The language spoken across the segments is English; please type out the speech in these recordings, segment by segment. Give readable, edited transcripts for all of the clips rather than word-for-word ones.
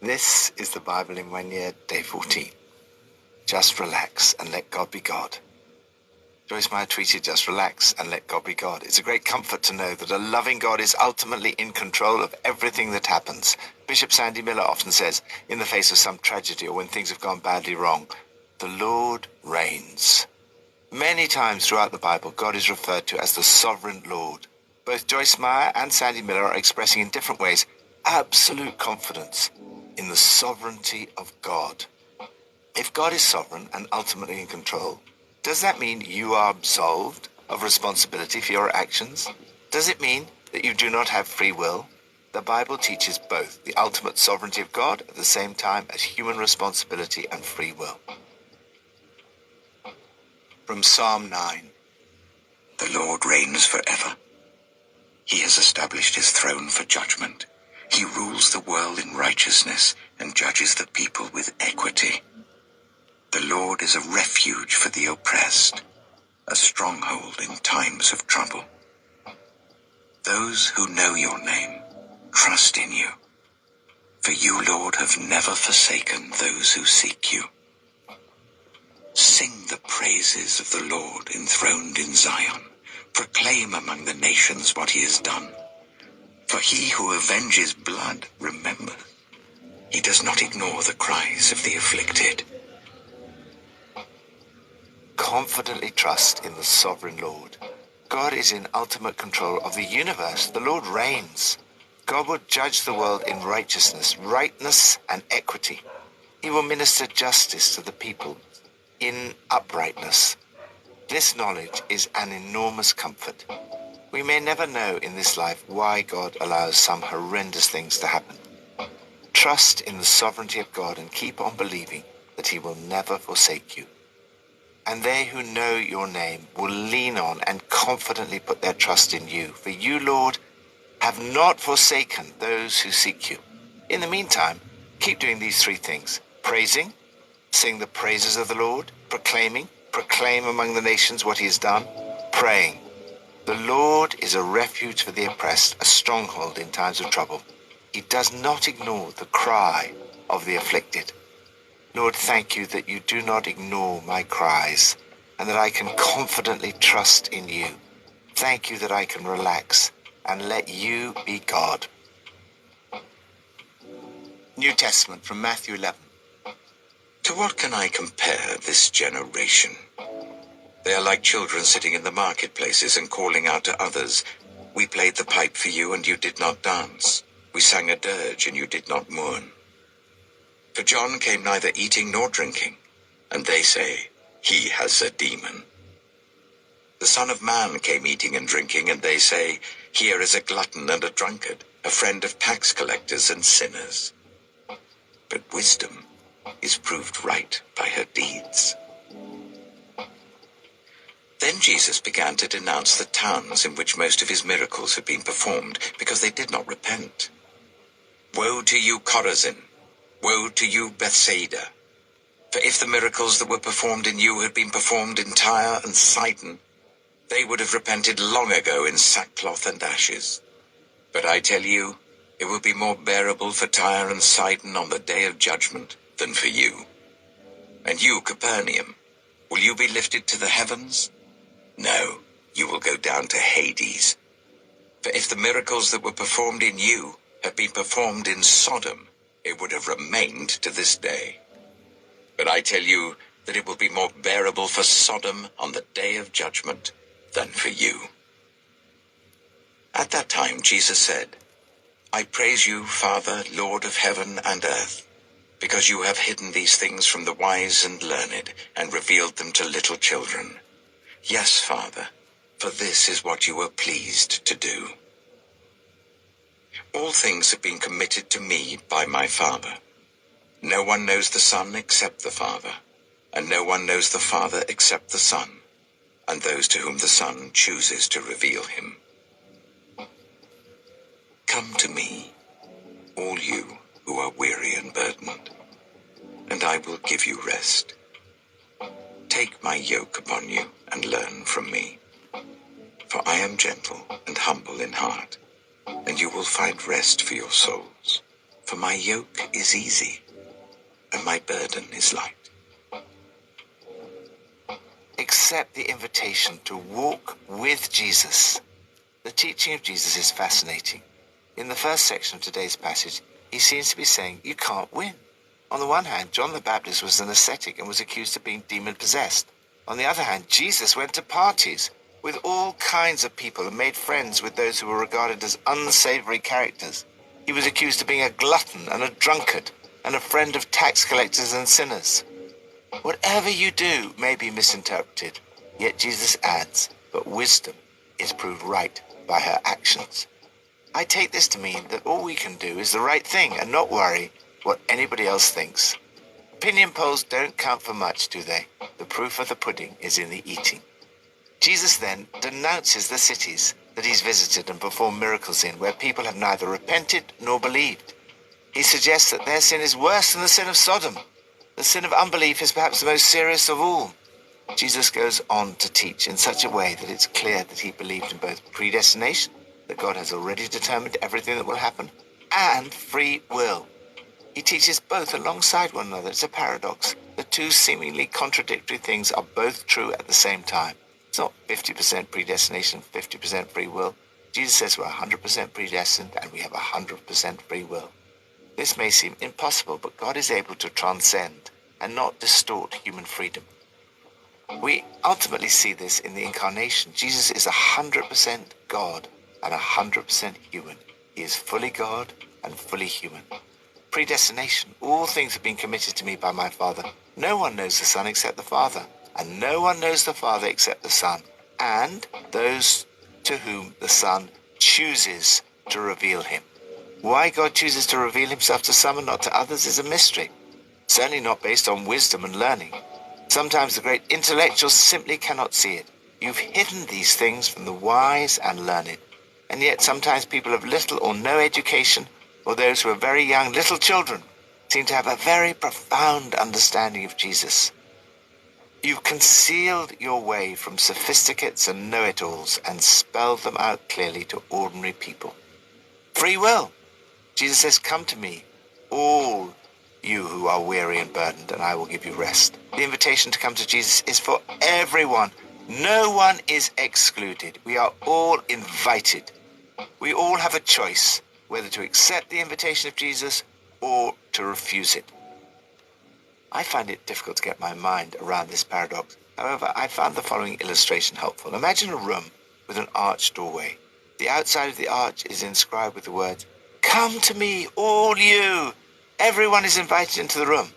This is the Bible in 1 year, day 14. Just relax and let God be God. Joyce Meyer tweeted, just relax and let God be God. It's a great comfort to know that a loving God is ultimately in control of everything that happens. Bishop Sandy Miller often says, in the face of some tragedy or when things have gone badly wrong, the Lord reigns. Many times throughout the Bible, God is referred to as the sovereign Lord. Both Joyce Meyer and Sandy Miller are expressing in different ways absolute confidence in the sovereignty of God. If God is sovereign and ultimately in control, does that mean you are absolved of responsibility for your actions? Does it mean that you do not have free will? The Bible teaches both the ultimate sovereignty of God at the same time as human responsibility and free will. From Psalm 9. The Lord reigns forever. He has established his throne for judgment. He rules the world in righteousness and judges the people with equity. The Lord is a refuge for the oppressed, a stronghold in times of trouble. Those who know your name trust in you. For you, Lord, have never forsaken those who seek you. Sing the praises of the Lord enthroned in Zion. Proclaim among the nations what he has done. For he who avenges blood remembers. He does not ignore the cries of the afflicted. Confidently trust in the sovereign Lord. God is in ultimate control of the universe. The Lord reigns. God will judge the world in righteousness, rightness, and equity. He will minister justice to the people in uprightness. This knowledge is an enormous comfort. We may never know in this life why God allows some horrendous things to happen. Trust in the sovereignty of God and keep on believing that he will never forsake you. And they who know your name will lean on and confidently put their trust in you. For you, Lord, have not forsaken those who seek you. In the meantime, keep doing these three things: praising, sing the praises of the Lord, proclaim among the nations what he has done, praying. The Lord is a refuge for the oppressed, a stronghold in times of trouble. He does not ignore the cry of the afflicted. Lord, thank you that you do not ignore my cries and that I can confidently trust in you. Thank you that I can relax and let you be God. New Testament from Matthew 11. To what can I compare this generation? They are like children sitting in the marketplaces and calling out to others, "We played the pipe for you and you did not dance. We sang a dirge and you did not mourn." For John came neither eating nor drinking, and they say, "He has a demon." The Son of Man came eating and drinking, and they say, "Here is a glutton and a drunkard, a friend of tax collectors and sinners." But wisdom is proved right by her deeds. Then Jesus began to denounce the towns in which most of his miracles had been performed, because they did not repent. "Woe to you, Chorazin! Woe to you, Bethsaida! For if the miracles that were performed in you had been performed in Tyre and Sidon, they would have repented long ago in sackcloth and ashes. But I tell you, it will be more bearable for Tyre and Sidon on the day of judgment than for you. And you, Capernaum, will you be lifted to the heavens? No, you will go down to Hades. For if the miracles that were performed in you had been performed in Sodom, it would have remained to this day. But I tell you that it will be more bearable for Sodom on the day of judgment than for you." At that time Jesus said, "I praise you, Father, Lord of heaven and earth, because you have hidden these things from the wise and learned and revealed them to little children. Yes, Father, for this is what you were pleased to do. All things have been committed to me by my Father. No one knows the Son except the Father, and no one knows the Father except the Son, and those to whom the Son chooses to reveal him. Come to me, all you who are weary and burdened, and I will give you rest. Take my yoke upon you and learn from me, for I am gentle and humble in heart, and you will find rest for your souls. For my yoke is easy, and my burden is light. Accept the invitation to walk with Jesus. The teaching of Jesus is fascinating. In the first section of today's passage, he seems to be saying you can't win. On the one hand, John the Baptist was an ascetic and was accused of being demon-possessed. On the other hand, Jesus went to parties with all kinds of people and made friends with those who were regarded as unsavory characters. He was accused of being a glutton and a drunkard and a friend of tax collectors and sinners. Whatever you do may be misinterpreted, yet Jesus adds, but wisdom is proved right by her actions. I take this to mean that all we can do is the right thing and not worry what anybody else thinks. Opinion polls don't count for much, do they? The proof of the pudding is in the eating. Jesus then denounces the cities that he's visited and performed miracles in, where people have neither repented nor believed. He suggests that their sin is worse than the sin of Sodom. The sin of unbelief is perhaps the most serious of all. Jesus goes on to teach in such a way that it's clear that he believed in both predestination, that God has already determined everything that will happen, and free will. He teaches both alongside one another. It's a paradox. The two seemingly contradictory things are both true at the same time. It's not 50% predestination, 50% free will. Jesus says we're 100% predestined and we have 100% free will. This may seem impossible, but God is able to transcend and not distort human freedom. We ultimately see this in the incarnation. Jesus is 100% God and 100% human. He is fully God and fully human. Predestination. All things have been committed to me by my Father. No one knows the Son except the Father, and no one knows the Father except the Son, and those to whom the Son chooses to reveal him. Why God chooses to reveal himself to some and not to others is a mystery. Certainly not based on wisdom and learning. Sometimes the great intellectuals simply cannot see it. You've hidden these things from the wise and learned. And yet sometimes people of little or no education, or those who are very young, little children, seem to have a very profound understanding of Jesus. You've concealed your way from sophisticates and know-it-alls and spelled them out clearly to ordinary people. Free will. Jesus says, come to me, all you who are weary and burdened, and I will give you rest. The invitation to come to Jesus is for everyone. No one is excluded. We are all invited. We all have a choice whether to accept the invitation of Jesus or to refuse it. I find it difficult to get my mind around this paradox. However, I found the following illustration helpful. Imagine a room with an arched doorway. The outside of the arch is inscribed with the words, "Come to me, all you." Everyone is invited into the room.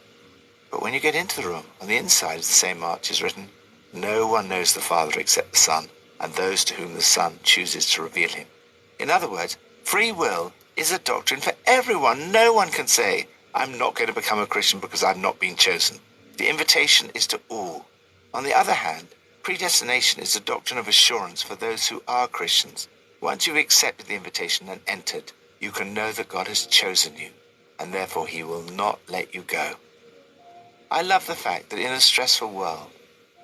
But when you get into the room, on the inside of the same arch is written, "No one knows the Father except the Son, and those to whom the Son chooses to reveal him." In other words, free will is a doctrine for everyone. No one can say, I'm not going to become a Christian because I've not been chosen. The invitation is to all. On the other hand, predestination is a doctrine of assurance for those who are Christians. Once you've accepted the invitation and entered, you can know that God has chosen you, and therefore he will not let you go. I love the fact that in a stressful world,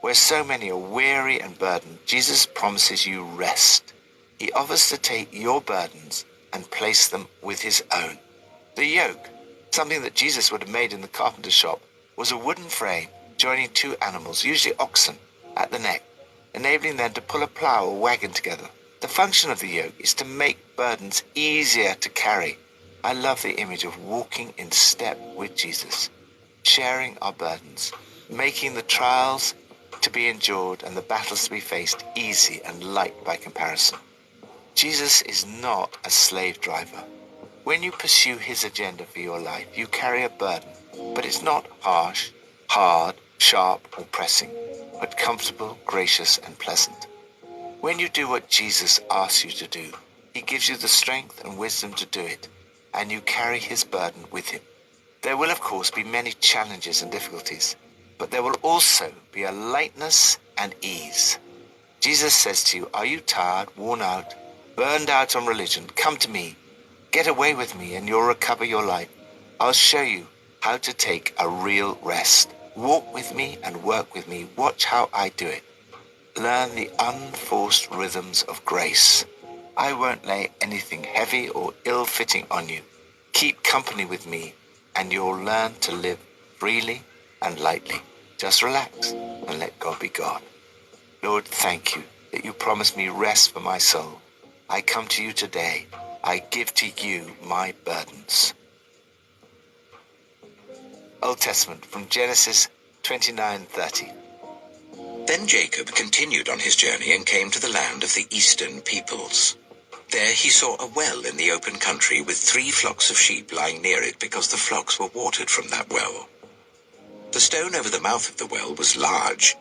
where so many are weary and burdened, Jesus promises you rest. He offers to take your burdens and place them with his own. The yoke, something that Jesus would have made in the carpenter's shop, was a wooden frame joining two animals, usually oxen, at the neck, enabling them to pull a plough or wagon together. The function of the yoke is to make burdens easier to carry. I love the image of walking in step with Jesus, sharing our burdens, making the trials to be endured and the battles to be faced easy and light by comparison. Jesus is not a slave driver. When you pursue his agenda for your life, you carry a burden, but it's not harsh, hard, sharp, or pressing, but comfortable, gracious, and pleasant. When you do what Jesus asks you to do, he gives you the strength and wisdom to do it, and you carry his burden with him. There will, of course, be many challenges and difficulties, but there will also be a lightness and ease. Jesus says to you, are you tired, worn out, burned out on religion? Come to me. Get away with me and you'll recover your life. I'll show you how to take a real rest. Walk with me and work with me. Watch how I do it. Learn the unforced rhythms of grace. I won't lay anything heavy or ill-fitting on you. Keep company with me, and you'll learn to live freely and lightly. Just relax and let God be God. Lord, thank you that you promised me rest for my soul. I come to you today. I give to you my burdens. Old Testament from Genesis 29:30. Then Jacob continued on his journey and came to the land of the eastern peoples. There he saw a well in the open country with 3 flocks of sheep lying near it because the flocks were watered from that well. The stone over the mouth of the well was large.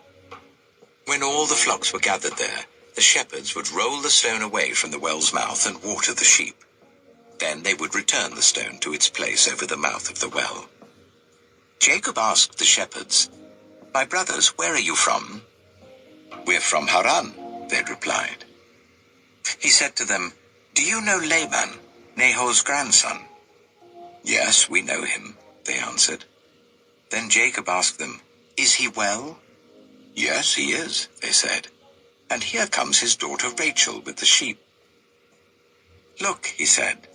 When all the flocks were gathered there, the shepherds would roll the stone away from the well's mouth and water the sheep. Then they would return the stone to its place over the mouth of the well. Jacob asked the shepherds, "My brothers, where are you from?" "We're from Haran," they replied. He said to them, "Do you know Laban, Nahor's grandson?" "Yes, we know him," they answered. Then Jacob asked them, "Is he well?" "Yes, he is," they said. "And here comes his daughter Rachel with the sheep." "Look," he said,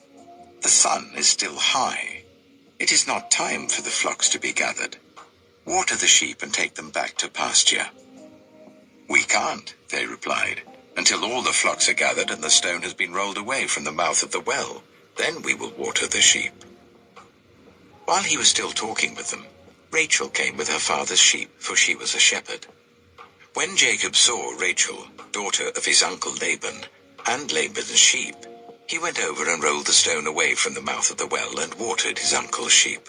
"the sun is still high. It is not time for the flocks to be gathered. Water the sheep and take them back to pasture." "We can't," they replied, "until all the flocks are gathered and the stone has been rolled away from the mouth of the well. Then we will water the sheep." While he was still talking with them, Rachel came with her father's sheep, for she was a shepherd. When Jacob saw Rachel, daughter of his uncle Laban, and Laban's sheep, he went over and rolled the stone away from the mouth of the well and watered his uncle's sheep.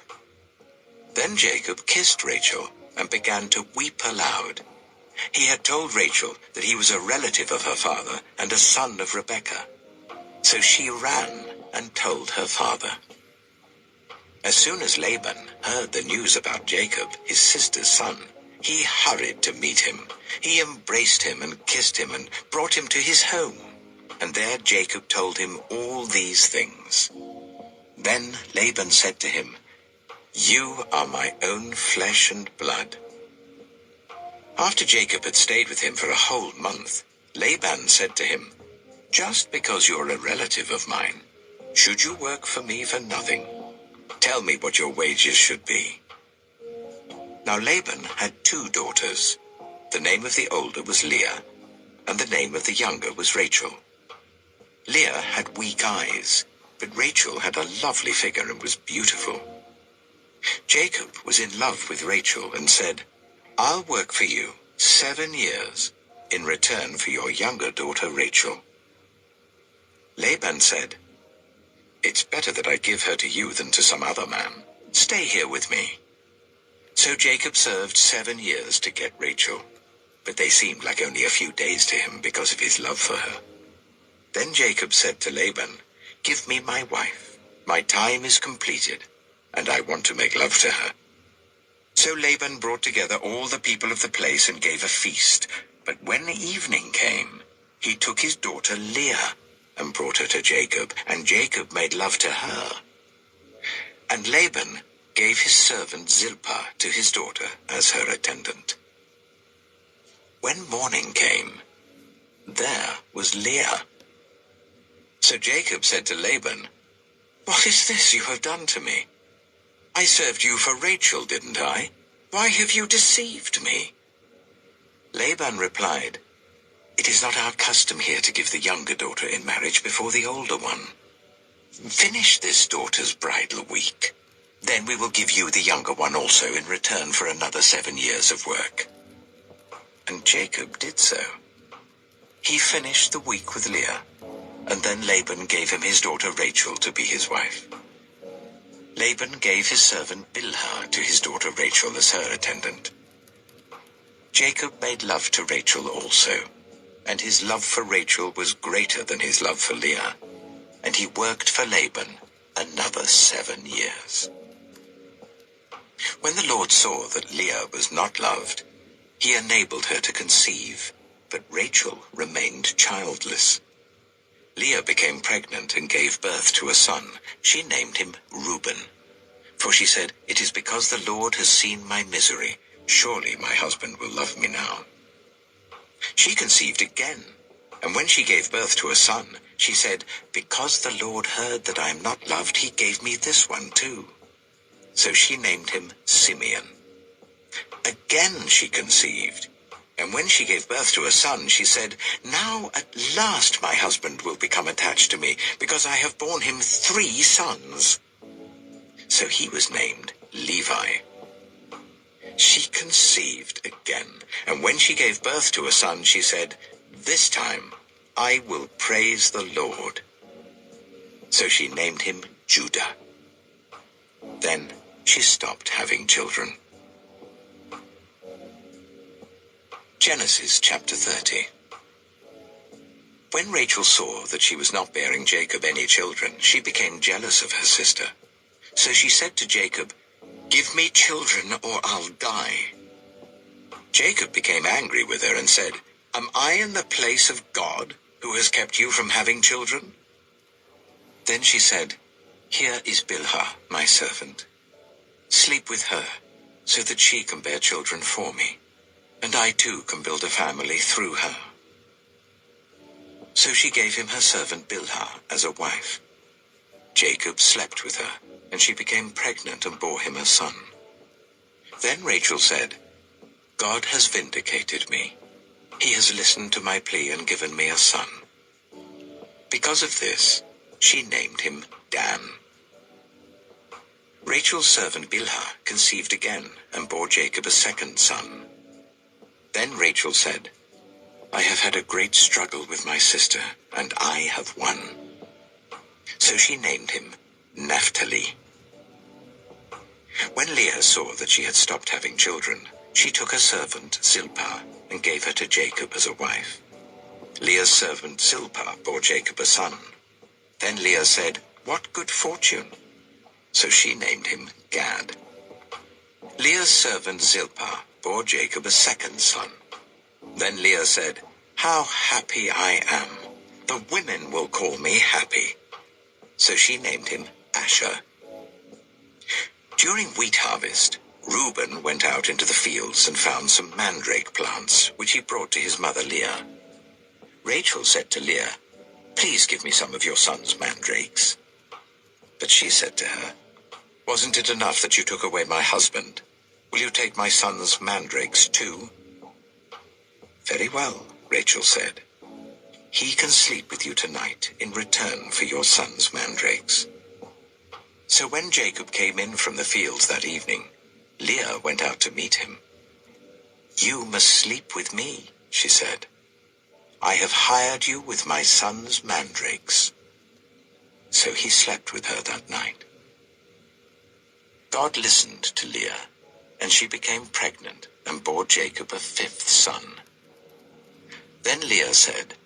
Then Jacob kissed Rachel and began to weep aloud. He had told Rachel that he was a relative of her father and a son of Rebekah. So she ran and told her father. As soon as Laban heard the news about Jacob, his sister's son, he hurried to meet him. He embraced him and kissed him and brought him to his home. And there Jacob told him all these things. Then Laban said to him, "You are my own flesh and blood." After Jacob had stayed with him for a whole month, Laban said to him, "Just because you're a relative of mine, should you work for me for nothing? Tell me what your wages should be." Now Laban had 2 daughters. The name of the older was Leah, and the name of the younger was Rachel. Leah had weak eyes, but Rachel had a lovely figure and was beautiful. Jacob was in love with Rachel and said, "I'll work for you 7 years in return for your younger daughter Rachel." Laban said, "It's better that I give her to you than to some other man. Stay here with me." So Jacob served 7 years to get Rachel, but they seemed like only a few days to him because of his love for her. Then Jacob said to Laban, "Give me my wife. My time is completed, and I want to make love to her." So Laban brought together all the people of the place and gave a feast. But when evening came, he took his daughter Leah and brought her to Jacob, and Jacob made love to her. And Laban gave his servant Zilpah to his daughter as her attendant. When morning came, there was Leah. So Jacob said to Laban, "What is this you have done to me? I served you for Rachel, didn't I? Why have you deceived me?" Laban replied, "It is not our custom here to give the younger daughter in marriage before the older one. Finish this daughter's bridal week. Then we will give you the younger one also in return for another 7 years of work." And Jacob did so. He finished the week with Leah, and then Laban gave him his daughter Rachel to be his wife. Laban gave his servant Bilhah to his daughter Rachel as her attendant. Jacob made love to Rachel also, and his love for Rachel was greater than his love for Leah, and he worked for Laban another 7 years. When the Lord saw that Leah was not loved, he enabled her to conceive, but Rachel remained childless. Leah became pregnant and gave birth to a son. She named him Reuben, for she said, "It is because the Lord has seen my misery. Surely my husband will love me now." She conceived again, And when she gave birth to a son, she said, "Because the Lord heard that I am not loved, he gave me this one too." So she named him Simeon. Again she conceived. And when she gave birth to a son, she said, "Now at last my husband will become attached to me, because I have borne him 3 sons." So he was named Levi. She conceived again, and when she gave birth to a son, she said, "This time I will praise the Lord." So she named him Judah. Then she stopped having children. Genesis chapter 30. When Rachel saw that she was not bearing Jacob any children, she became jealous of her sister. So she said to Jacob, "Give me children or I'll die." Jacob became angry with her and said, "Am I in the place of God, who has kept you from having children?" Then she said, "Here is Bilhah, my servant. Sleep with her, so that she can bear children for me, and I too can build a family through her." So she gave him her servant Bilhah as a wife. Jacob slept with her, and she became pregnant and bore him a son. Then Rachel said, "God has vindicated me. He has listened to my plea and given me a son." Because of this, she named him Dan. Rachel's servant Bilhah conceived again and bore Jacob a second son. Then Rachel said, "I have had a great struggle with my sister, and I have won." So she named him Naphtali. When Leah saw that she had stopped having children, she took her servant Zilpah and gave her to Jacob as a wife. Leah's servant Zilpah bore Jacob a son. Then Leah said, "What good fortune!" So she named him Gad. Leah's servant Zilpah bore Jacob a second son. Then Leah said, "How happy I am! The women will call me happy." So she named him Asher. During wheat harvest, Reuben went out into the fields and found some mandrake plants, which he brought to his mother Leah. Rachel said to Leah, "Please give me some of your son's mandrakes." But she said to her, "Wasn't it enough that you took away my husband? Will you take my son's mandrakes too?" "Very well," Rachel said. "He can sleep with you tonight in return for your son's mandrakes." So when Jacob came in from the fields that evening, Leah went out to meet him. "You must sleep with me," she said. "I have hired you with my son's mandrakes." So he slept with her that night. God listened to Leah, and she became pregnant and bore Jacob a 5th son. Then Leah said,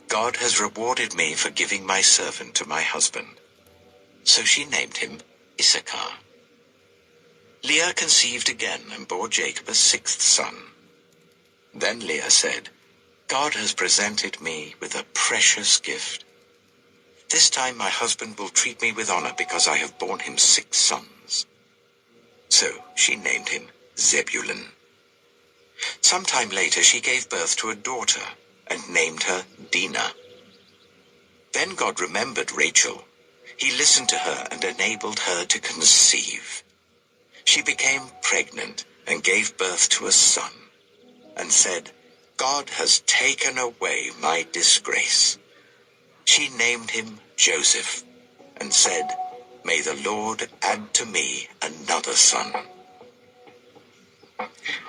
"God has rewarded me for giving my servant to my husband." So she named him Issachar. Leah conceived again and bore Jacob a 6th son. Then Leah said, "God has presented me with a precious gift. This time my husband will treat me with honor because I have borne him 6 sons. So she named him Zebulun. Sometime later she gave birth to a daughter and named her Dinah. Then God remembered Rachel. He listened to her and enabled her to conceive. She became pregnant and gave birth to a son, and said, "God has taken away my disgrace." She named him Joseph, and said, "May the Lord add to me another son."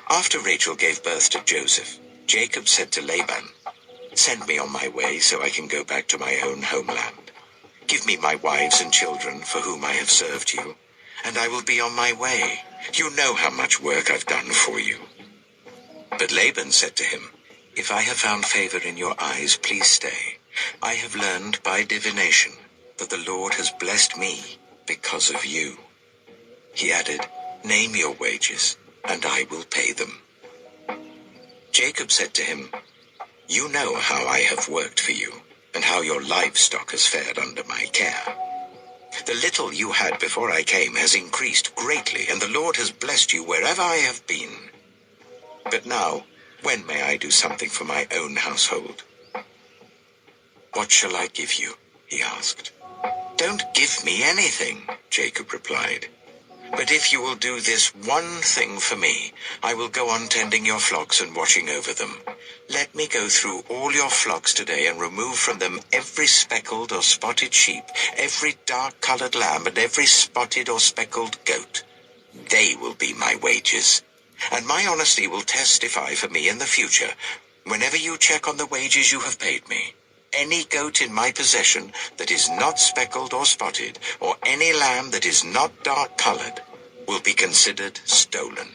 After Rachel gave birth to Joseph, Jacob said to Laban, "Send me on my way so I can go back to my own homeland. Give me my wives and children for whom I have served you, and I will be on my way. You know how much work I've done for you." But Laban said to him, "If I have found favor in your eyes, please stay. I have learned by divination that the Lord has blessed me because of you." He added, "Name your wages, and I will pay them." Jacob said to him, "You know how I have worked for you, and how your livestock has fared under my care. The little you had before I came has increased greatly, and the Lord has blessed you wherever I have been. But now, when may I do something for my own household?" "What shall I give you?" he asked. "Don't give me anything," Jacob replied. "But if you will do this one thing for me, I will go on tending your flocks and watching over them. Let me go through all your flocks today and remove from them every speckled or spotted sheep, every dark-colored lamb, and every spotted or speckled goat. They will be my wages, and my honesty will testify for me in the future, whenever you check on the wages you have paid me. Any goat in my possession that is not speckled or spotted, or any lamb that is not dark-colored, will be considered stolen."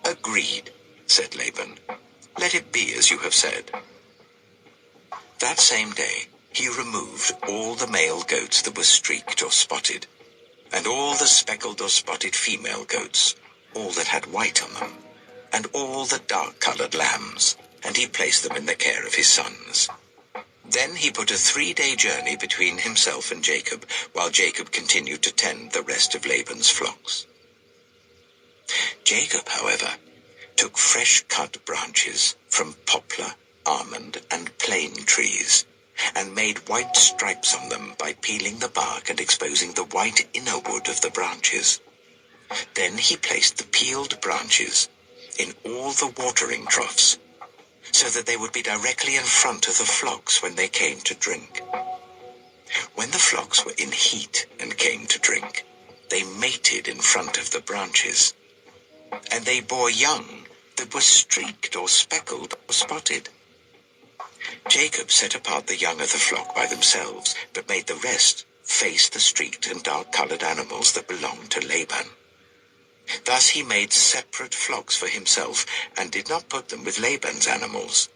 "Agreed," said Laban. "Let it be as you have said." That same day, he removed all the male goats that were streaked or spotted, and all the speckled or spotted female goats, all that had white on them, and all the dark-colored lambs, and he placed them in the care of his sons. Then he put a 3-day journey between himself and Jacob, while Jacob continued to tend the rest of Laban's flocks. Jacob, however, took fresh-cut branches from poplar, almond, and plane trees, and made white stripes on them by peeling the bark and exposing the white inner wood of the branches. Then he placed the peeled branches in all the watering troughs, so that they would be directly in front of the flocks when they came to drink. When the flocks were in heat and came to drink, they mated in front of the branches, and they bore young that were streaked or speckled or spotted. Jacob set apart the young of the flock by themselves, but made the rest face the streaked and dark-colored animals that belonged to Laban. Thus he made separate flocks for himself, and did not put them with Laban's animals.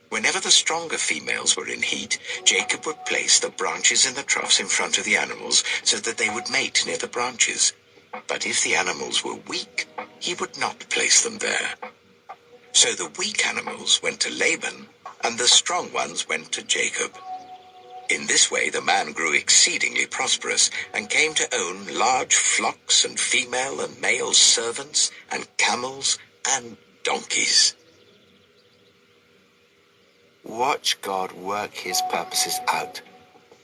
Whenever the stronger females were in heat, Jacob would place the branches in the troughs in front of the animals, so that they would mate near the branches. But if the animals were weak, he would not place them there. So the weak animals went to Laban, and the strong ones went to Jacob. In this way the man grew exceedingly prosperous, and came to own large flocks and female and male servants, and camels and donkeys. Watch God work his purposes out.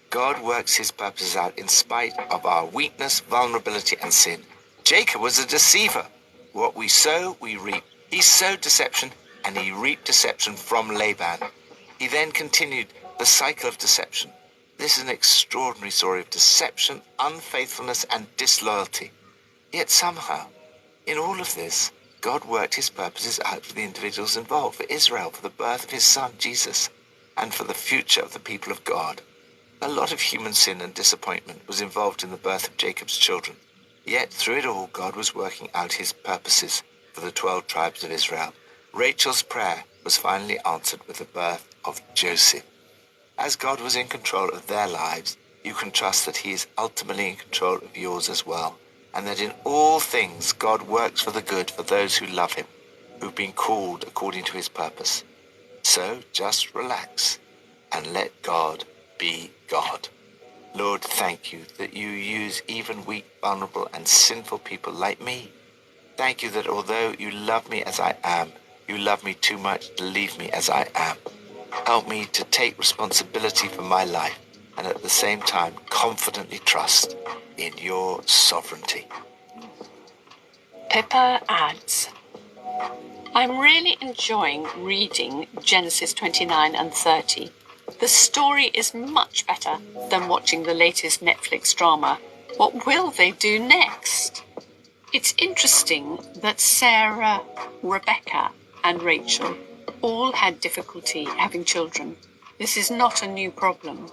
God works his purposes out in spite of our weakness, vulnerability, and sin. Jacob was a deceiver. What we sow, we reap. He sowed deception, and he reaped deception from Laban. He then continued the cycle of deception. This is an extraordinary story of deception, unfaithfulness, and disloyalty. Yet somehow, in all of this, God worked his purposes out for the individuals involved, for Israel, for the birth of his son, Jesus, and for the future of the people of God. A lot of human sin and disappointment was involved in the birth of Jacob's children. Yet through it all, God was working out his purposes for the 12 tribes of Israel. Rachel's prayer was finally answered with the birth of Joseph. As God was in control of their lives, you can trust that he is ultimately in control of yours as well, and that in all things God works for the good for those who love him, who've been called according to his purpose. So just relax and let God be God. Lord, thank you that you use even weak, vulnerable, and sinful people like me. Thank you that although you love me as I am, you love me too much to leave me as I am. Help me to take responsibility for my life and at the same time confidently trust in your sovereignty. Pippa adds, I'm really enjoying reading Genesis 29 and 30. The story is much better than watching the latest Netflix drama. What will they do next? It's interesting that Sarah, Rebecca, and Rachel all had difficulty having children. This is not a new problem.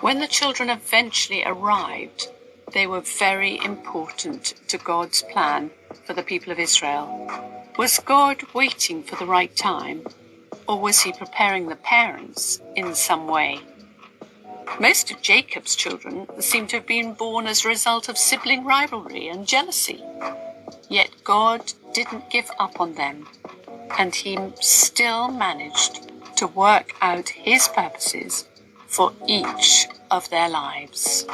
When the children eventually arrived, they were very important to God's plan for the people of Israel. Was God waiting for the right time, or was he preparing the parents in some way? Most of Jacob's children seem to have been born as a result of sibling rivalry and jealousy. Yet God didn't give up on them, and he still managed to work out his purposes for each of their lives.